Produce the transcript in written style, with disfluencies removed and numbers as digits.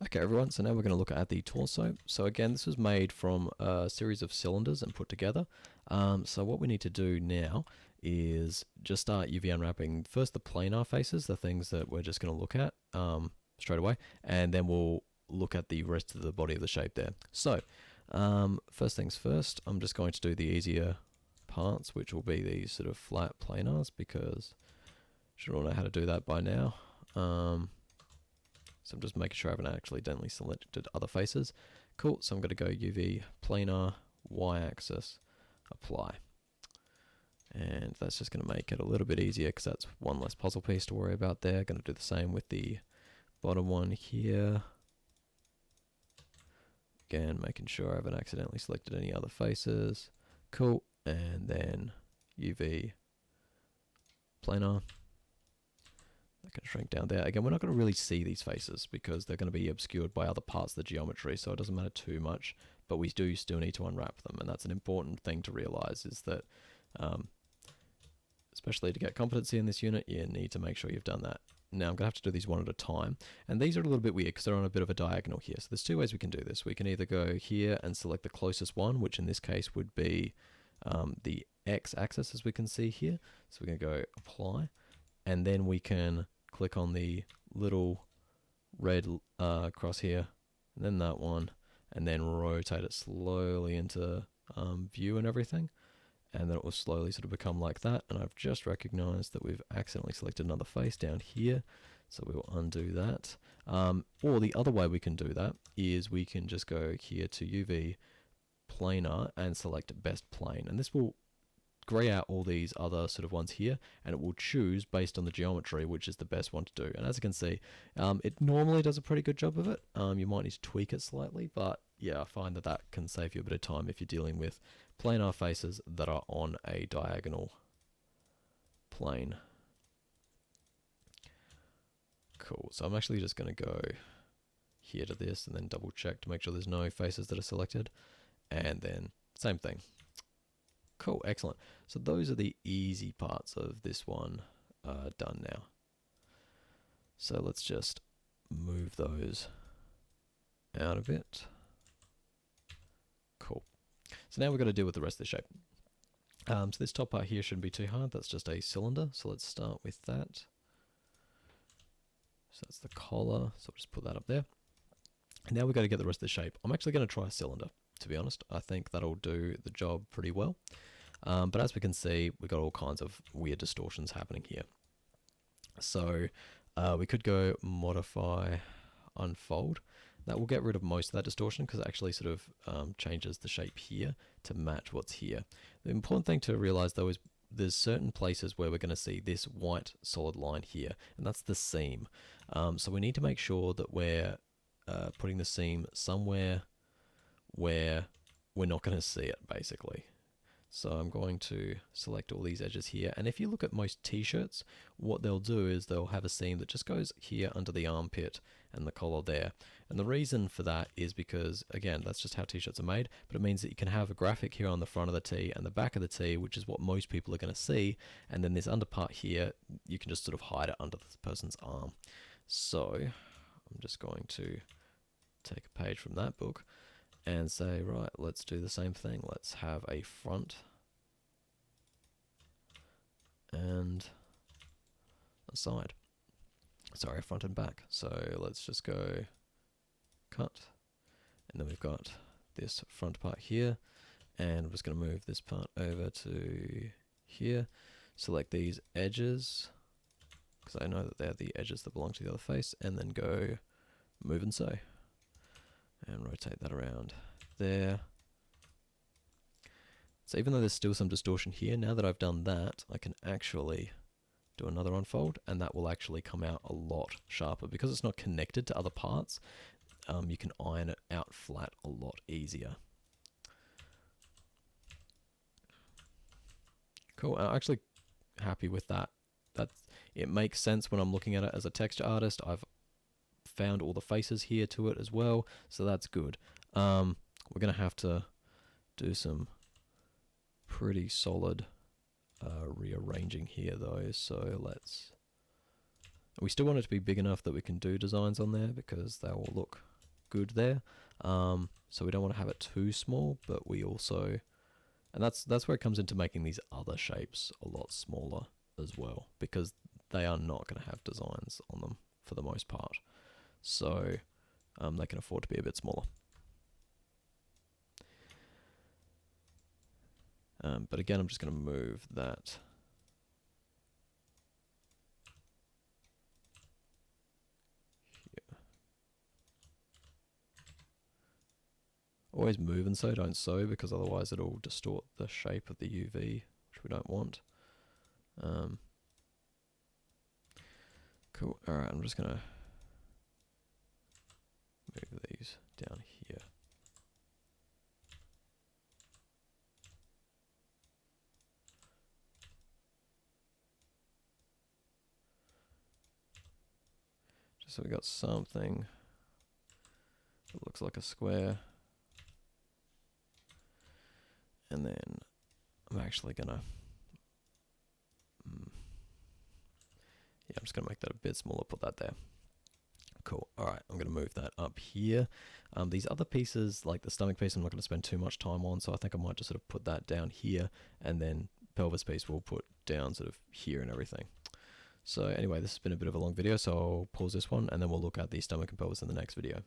Okay everyone, so now we're going to look at the torso. So again, this was made from a series of cylinders and put together. So what we need to do now is just start UV unwrapping first the planar faces, the things that we're just going to look at straight away, and then we'll look at the rest of the body of the shape there. So first things first, I'm just going to do the easier parts, which will be these sort of flat planars, because you should all know how to do that by now. So I'm just making sure I haven't accidentally selected other faces. Cool, so I'm going to go UV planar, y-axis, apply. And that's just going to make it a little bit easier because that's one less puzzle piece to worry about there. Going to do the same with the bottom one here. Again, making sure I haven't accidentally selected any other faces. Cool, and then UV planar. I can shrink down there. Again, we're not going to really see these faces because they're going to be obscured by other parts of the geometry, so it doesn't matter too much, but we do still need to unwrap them, and that's an important thing to realize, is that especially to get competency in this unit, you need to make sure you've done that. Now I'm going to have to do these one at a time, and these are a little bit weird because they're on a bit of a diagonal here. So there's two ways we can do this. We can either go here and select the closest one, which in this case would be the x-axis, as we can see here. So we're going to go apply, and then we can click on the little red cross here, and then that one, and then rotate it slowly into view and everything, and then it will slowly sort of become like that. And I've just recognized that we've accidentally selected another face down here, so we will undo that. Or the other way we can do that is we can just go here to UV planar and select best plane, and this will grey out all these other sort of ones here, and it will choose based on the geometry which is the best one to do. And as you can see, it normally does a pretty good job of it. You might need to tweak it slightly, but yeah, I find that that can save you a bit of time if you're dealing with planar faces that are on a diagonal plane. Cool, so I'm actually just going to go here to this and then double check to make sure there's no faces that are selected, and then same thing. Cool, excellent. So those are the easy parts of this one done now. So let's just move those out of it. Cool. So now we've got to deal with the rest of the shape. So this top part here shouldn't be too hard. That's just a cylinder. So let's start with that. So that's the collar. So we'll just put that up there. And now we've got to get the rest of the shape. I'm actually going to try a cylinder, to be honest. I think that'll do the job pretty well. But as we can see, we've got all kinds of weird distortions happening here. So we could go modify, unfold. That will get rid of most of that distortion because it actually sort of changes the shape here to match what's here. The important thing to realize though is there's certain places where we're going to see this white solid line here, and that's the seam. So we need to make sure that we're putting the seam somewhere where we're not going to see it, basically. So I'm going to select all these edges here, and if you look at most t-shirts, what they'll do is they'll have a seam that just goes here under the armpit and the collar there. And the reason for that is because, again, that's just how t-shirts are made, but it means that you can have a graphic here on the front of the tee and the back of the tee, which is what most people are going to see, and then this under part here, you can just sort of hide it under the person's arm. So I'm just going to take a page from that book and say, right, let's do the same thing. Let's have a front and a side. Sorry, front and back. So let's just go cut, and then we've got this front part here, and I'm just going to move this part over to here, select these edges, because I know that they're the edges that belong to the other face, and then go move and sew. And rotate that around there. So even though there's still some distortion here, now that I've done that, I can actually do another unfold, and that will actually come out a lot sharper. Because it's not connected to other parts, you can iron it out flat a lot easier. Cool, I'm actually happy with that. It makes sense when I'm looking at it as a texture artist. I've found all the faces here to it as well, so that's good. We're going to have to do some pretty solid rearranging here though, so we still want it to be big enough that we can do designs on there, because they will look good there. So we don't want to have it too small, but we also, and that's where it comes into making these other shapes a lot smaller as well, because they are not going to have designs on them for the most part. So they can afford to be a bit smaller. But again, I'm just going to move that here. Always move and sew, don't sew, because otherwise it'll distort the shape of the UV, which we don't want. Cool. Alright, I'm just going to move these down here. Just so we got something that looks like a square. And then I'm actually going to, yeah, I'm just going to make that a bit smaller, put that there. Cool. Alright, I'm going to move that up here. These other pieces, like the stomach piece, I'm not going to spend too much time on, so I think I might just sort of put that down here, and then pelvis piece we'll put down sort of here and everything. So anyway, this has been a bit of a long video, so I'll pause this one, and then we'll look at the stomach and pelvis in the next video.